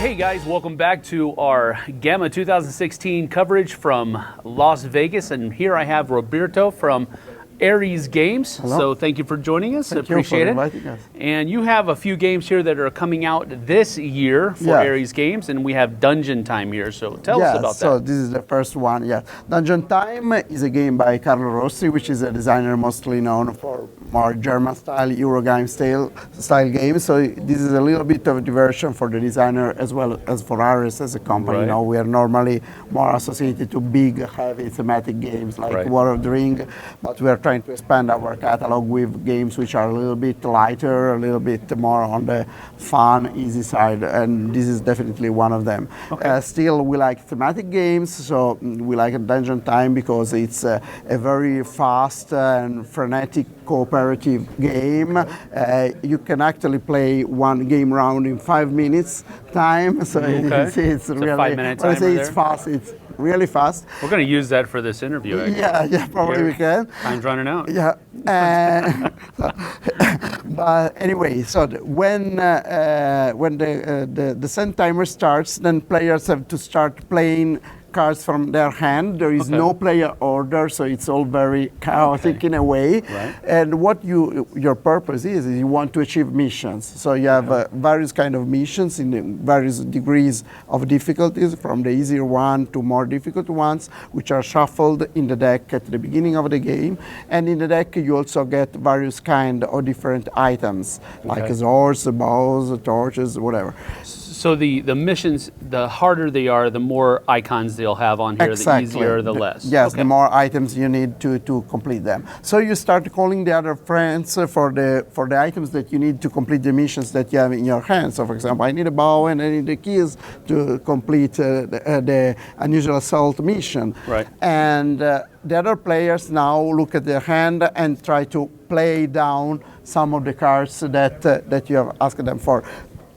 Hey guys, welcome back to our GAMA 2016 coverage from Las Vegas, and here I have Roberto from Aries Games. Hello. So thank you for joining us. Thank Appreciate you for it. inviting us. And you have a few games here that are coming out this year for Aries Games, and we have Dungeon Time here. So tell us about that. So this is the first one. Yeah, Dungeon Time is a game by Carlo Rossi, which is a designer mostly known for more German-style Eurogame style games. So this is a little bit of a diversion for the designer as well as for Aries as a company. Right. You know, we are normally more associated to big, heavy thematic games like War of the Ring, but we are trying to expand our catalog with games which are a little bit lighter, a little bit more on the fun, easy side, and this is definitely one of them. Still, we like thematic games, so we like Dungeon Time because it's a very fast and frenetic cooperative game. You can actually play one game round in 5 minutes time, so it's really, a 5-minute timer. I say it's fast, it's really fast. We're going to use that for this interview, I guess. Yeah, probably we can. Time's running out. Yeah, but anyway, so when the send timer starts, then players have to start playing cards from their hand. There is no player order, so it's all very chaotic in a way. Right. And what your purpose is you want to achieve missions. So you have various kind of missions in various degrees of difficulties, from the easier one to more difficult ones, which are shuffled in the deck at the beginning of the game. And in the deck you also get various kind of different items, like swords, bows, torches, whatever. So the missions, the harder they are, the more icons they'll have on here, the easier, the less. Yes, the more items you need to complete them. So you start calling the other friends for the items that you need to complete the missions that you have in your hand. So for example, I need a bow and I need the keys to complete the unusual assault mission. Right. And the other players now look at their hand and try to play down some of the cards that you have asked them for.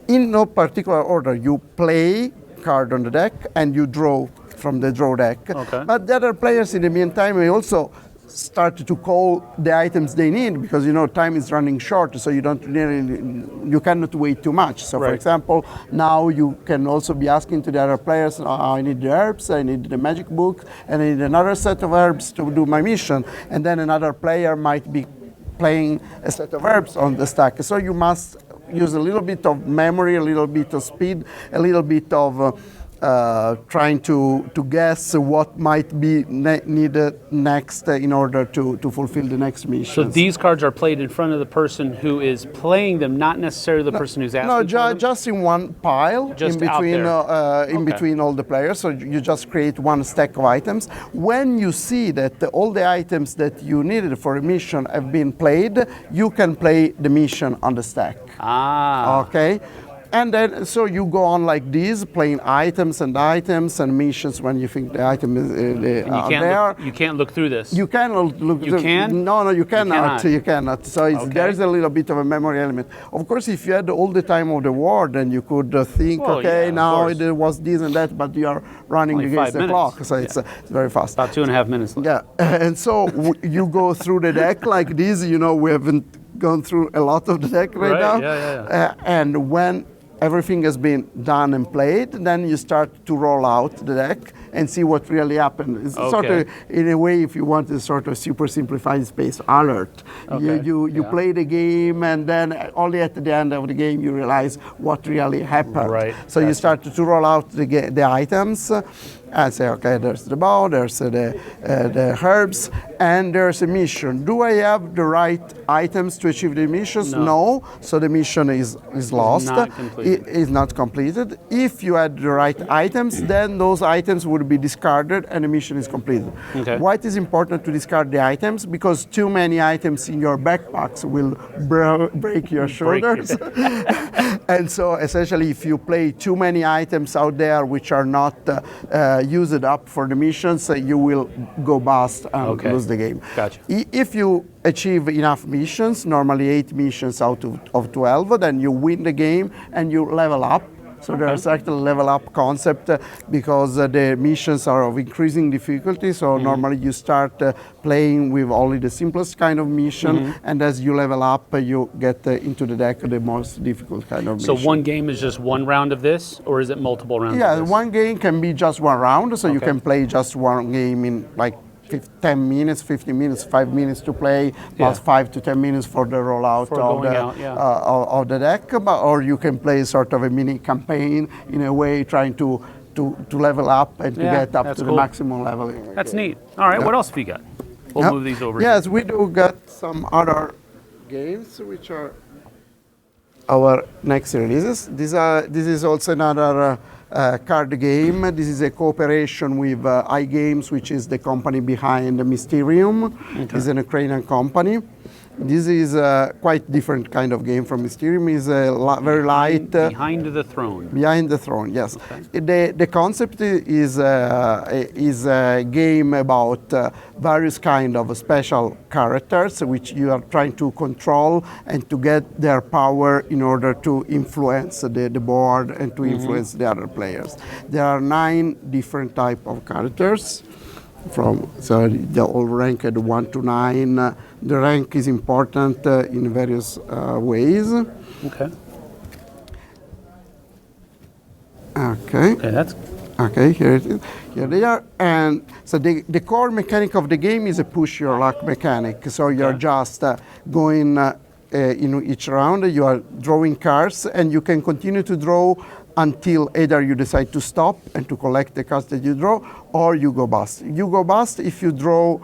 In no particular order, you play card on the deck and you draw from the draw deck. But the other players in the meantime will also start to call the items they need, because you know time is running short, so you cannot wait too much. So for example, now you can also be asking to the other players, I need the herbs, I need the magic book, and I need another set of herbs to do my mission. And then another player might be playing a set of herbs on the stack. So you must use a little bit of memory, a little bit of speed, a little bit of trying to guess what might be needed next in order to fulfill the next mission. So these cards are played in front of the person who is playing them, not necessarily the person who's asking for them? Just in one pile, just in between all the players. So you just create one stack of items. When you see that all the items that you needed for a mission have been played, you can play the mission on the stack. Okay. And then, so you go on like this, playing items and missions when you think the item is there. You can't look through this. You cannot look. You can? No, you cannot. You cannot. So there's a little bit of a memory element. Of course, if you had all the time of the war, then you could think, now it was this and that, but you are running against the clock, so it's very fast. About 2.5 minutes left. Yeah, and so you go through the deck like this. You know, we haven't gone through a lot of the deck right now. And when everything has been done and played, then you start to roll out the deck and see what really happened. It's sort of, in a way, if you want a sort of super simplified space alert. You play the game, and then only at the end of the game you realize what really happened. So you start to roll out the items and say, okay, there's the bow, there's the herbs, and there's a mission. Do I have the right items to achieve the missions? No. So the mission is lost. It's not completed. If you had the right items, then those items would be discarded and the mission is completed. Why it is important to discard the items? Because too many items in your backpacks will break your shoulders. And so essentially, if you play too many items out there which are not used up for the missions, you will go bust and lose the game. If you achieve enough missions, normally 8 missions out of 12, then you win the game and you level up. So there's actually level up concept because the missions are of increasing difficulty. So normally you start playing with only the simplest kind of mission, and as you level up, you get into the deck the most difficult kind of mission. So one game is just one round of this, or is it multiple rounds? Yeah, of this? one game can be just one round, so you can play just one game in like 10 minutes, 15 minutes, 5 minutes to play, plus 5 to 10 minutes for the rollout of the deck. Or you can play sort of a mini campaign in a way, trying to level up and to get up to the maximum level. That's neat. All right, what else have you got? We'll move these over. Yes, we do got some other games which are our next releases. This is also another card game. This is a cooperation with iGames, which is the company behind Mysterium. It's an Ukrainian company. This is a quite different kind of game from Mysterium. It's very light. Behind the Throne. Behind the Throne, yes. The concept is a game about various kind of special characters which you are trying to control and to get their power in order to influence the board and to influence the other players. There are 9 different type of characters. So they're all ranked 1 to 9. The rank is important in various ways. Okay. Okay, here it is. Here they are. And so the core mechanic of the game is a push your luck mechanic. So you're just going in each round, you are drawing cards, and you can continue to draw until either you decide to stop and to collect the cards that you draw, or you go bust. You go bust if you draw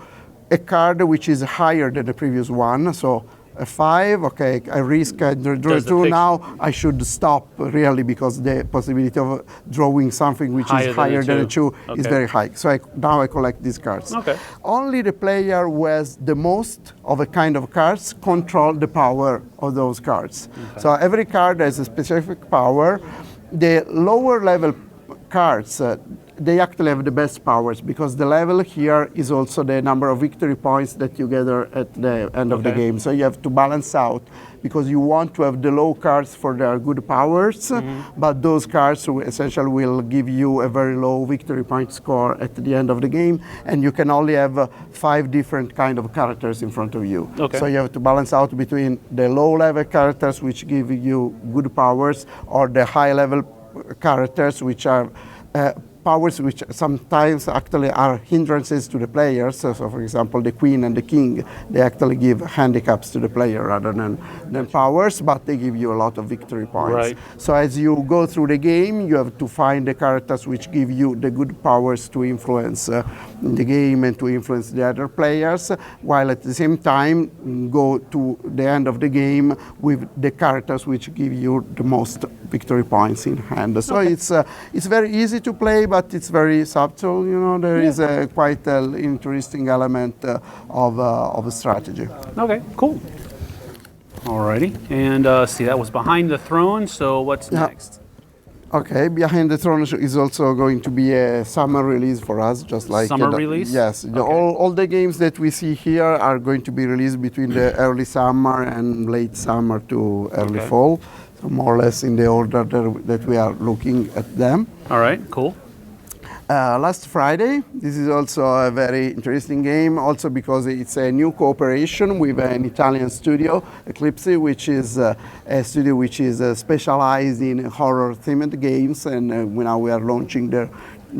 a card which is higher than the previous one. So a 5, okay, I risk I draw a 2, now I should stop really because the possibility of drawing something which is higher than a 2 is very high. So now I collect these cards. Only the player who has the most of a kind of cards control the power of those cards. So every card has a specific power. The lower level cards, they actually have the best powers because the level here is also the number of victory points that you gather at the end of the game. So you have to balance out because you want to have the low cards for their good powers, but those cards essentially will give you a very low victory point score at the end of the game, and you can only have 5 different kind of characters in front of you. So you have to balance out between the low level characters which give you good powers or the high level characters which are powers which sometimes actually are hindrances to the players. So for example, the queen and the king, they actually give handicaps to the player rather than powers, but they give you a lot of victory points. So as you go through the game, you have to find the characters which give you the good powers to influence the game and to influence the other players, while at the same time go to the end of the game with the characters which give you the most victory points in hand. So it's very easy to play, but it's very subtle. You know, there is a quite interesting element of a strategy. Okay, cool. Alrighty, and see, that was Behind the Throne. So what's next? Okay, Behind the Throne is also going to be a summer release for us, just like summer release. Yes, all the games that we see here are going to be released between the early summer and late summer to early fall, so more or less in the order that we are looking at them. All right, cool. Last Friday, this is also a very interesting game, also because it's a new cooperation with an Italian studio, Eclipse, which is a studio which is specialized in horror-themed games, and now we are launching the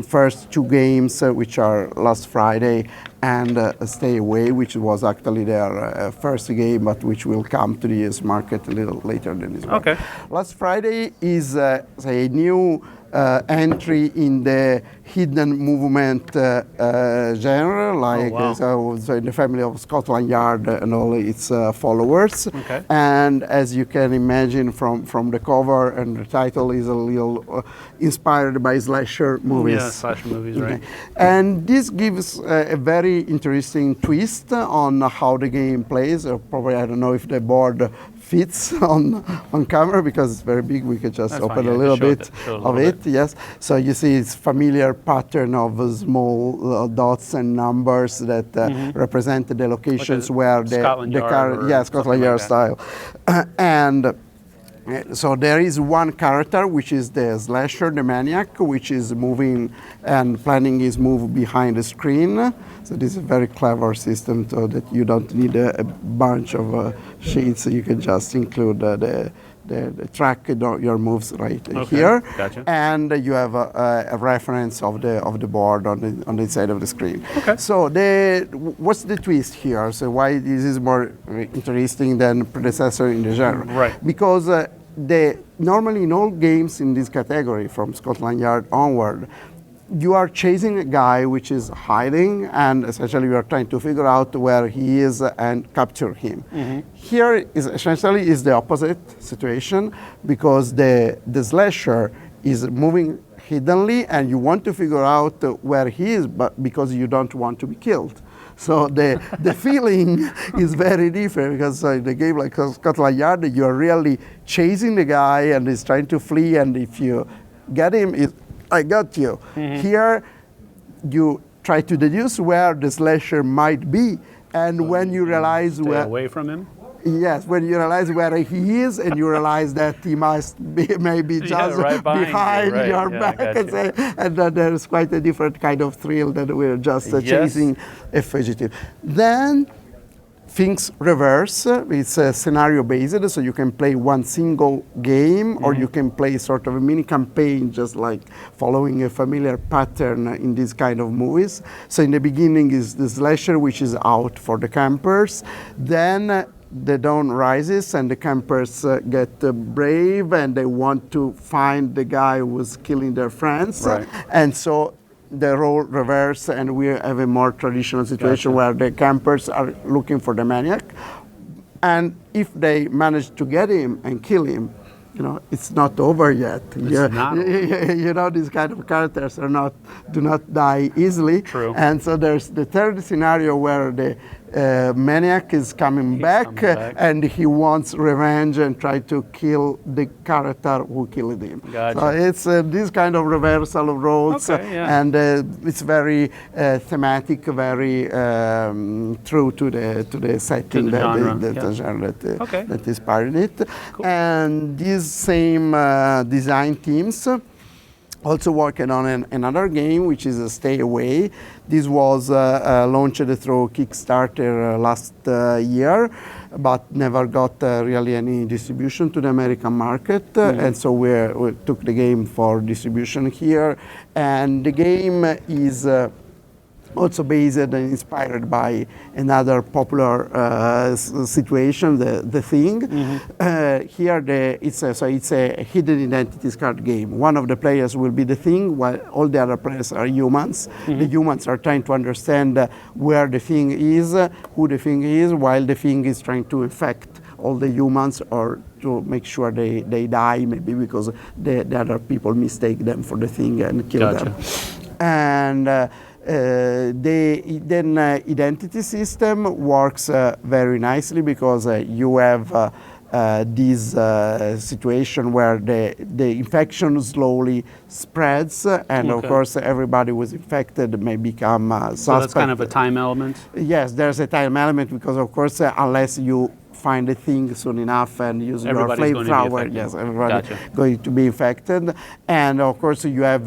first 2 games, which are Last Friday and Stay Away, which was actually their first game, but which will come to the US market a little later than this one. Last Friday is a new entry in the hidden movement genre, like so in the family of Scotland Yard and all its followers. And as you can imagine from the cover and the title, is a little inspired by slasher movies. Yeah, slasher movies, right. And this gives a very interesting twist on how the game plays. Probably, I don't know if the board fits on camera because it's very big. We could just open a little bit of it. Yes. So you see it's familiar pattern of small dots and numbers that represent the locations where the Scotland Yard Scotland Yard style. And So there is one character, which is the slasher, the maniac, which is moving and planning his move behind the screen. So this is a very clever system, so that you don't need a bunch of sheets. You can just include the track your moves right here, gotcha. And you have a reference of the board on the side of the screen. Okay. So what's the twist here? So why this is more interesting than predecessor in the genre? Right. Because normally in all games in this category, from Scotland Yard onward, you are chasing a guy which is hiding, and essentially you are trying to figure out where he is and capture him. Mm-hmm. Here is essentially is the opposite situation, because the slasher is moving hiddenly, and you want to figure out where he is, but because you don't want to be killed. So the feeling is very different, because in a game like Scotland Yard, you are really chasing the guy and he's trying to flee, and if you get him, I got you. Mm-hmm. Here, you try to deduce where the slasher might be, and so when you realize stay away from him. Yes, when you realize where he is, and you realize that he must be maybe just right behind you, your back, and then there's quite a different kind of thrill that we're just chasing a fugitive. Then things reverse. It's scenario based, so you can play one single game, or you can play sort of a mini campaign, just like following a familiar pattern in these kind of movies. So in the beginning is the slasher, which is out for the campers. Then the dawn rises and the campers get brave, and they want to find the guy who was killing their friends. Right. And so the role reverse, and we have a more traditional situation where the campers are looking for the maniac. And if they manage to get him and kill him, it's not over yet. It's not over. These kind of characters do not die easily. True. And so there's the third scenario where the maniac is coming back, and he wants revenge and try to kill the character who killed him. Gotcha. So it's this kind of reversal of roles, and it's very thematic, very true to the setting, the genre that inspired it. Cool. And these same design teams also working on another game, which is Stay Away. This was launched through Kickstarter last year, but never got really any distribution to the American market. And so we took the game for distribution here. And the game is also based and inspired by another popular situation, The Thing. Here it's a hidden identities card game. One of the players will be The Thing, while all the other players are humans. The humans are trying to understand where the Thing is, who the Thing is, while the Thing is trying to infect all the humans, or to make sure they die, maybe because the other people mistake them for the Thing and kill them. And the identity system works very nicely, because you have this situation where the infection slowly spreads, and of course everybody who was infected may become suspect. So that's kind of a time element? Yes, there's a time element, because of course unless you find a thing soon enough and use your flamethrower, yes, everybody going to be infected. And of course you have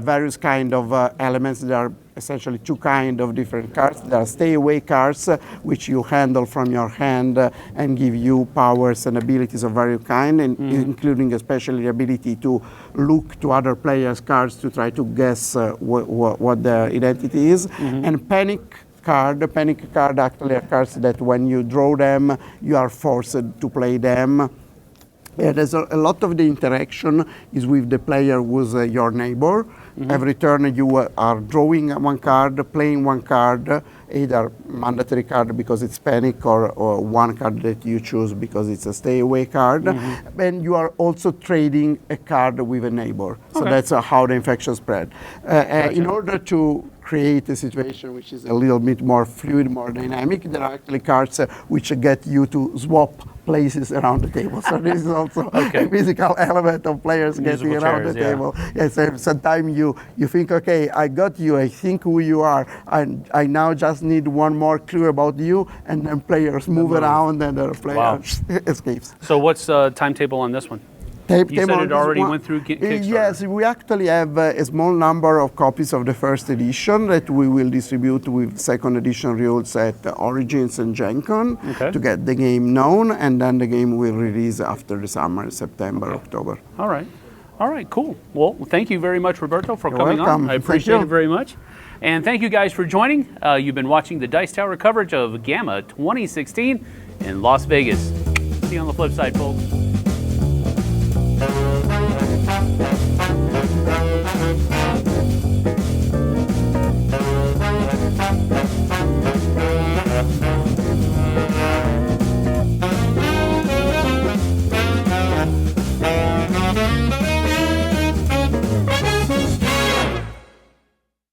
various kind of elements. There are essentially two kind of different cards. There are stay away cards, which you handle from your hand and give you powers and abilities of various kind, and including especially the ability to look to other players' cards to try to guess what their identity is. And panic card actually are cards that when you draw them, you are forced to play them. There's a lot of the interaction is with the player who's your neighbor. Every turn you are drawing one card, playing one card, either mandatory card because it's panic, or one card that you choose because it's a stay away card. And you are also trading a card with a neighbor. So that's how the infection spread. In order to create a situation which is a little bit more fluid, more dynamic. There are actually cards which get you to swap places around the table. So this is also a physical element of players getting around the table. Yes, sometimes you think, okay, I got you, I think who you are, and I now just need one more clue about you, and then players move around and the player escapes. So what's the timetable on this one? You said it already went through Kickstarter. Yes, we actually have a small number of copies of the first edition that we will distribute with second edition rules at Origins and Gen Con to get the game known, and then the game will release after the summer, September, October. All right, cool. Well, thank you very much, Roberto, for coming on. I appreciate it very much. And thank you guys for joining. You've been watching the Dice Tower coverage of GAMA 2016 in Las Vegas. See you on the flip side, folks.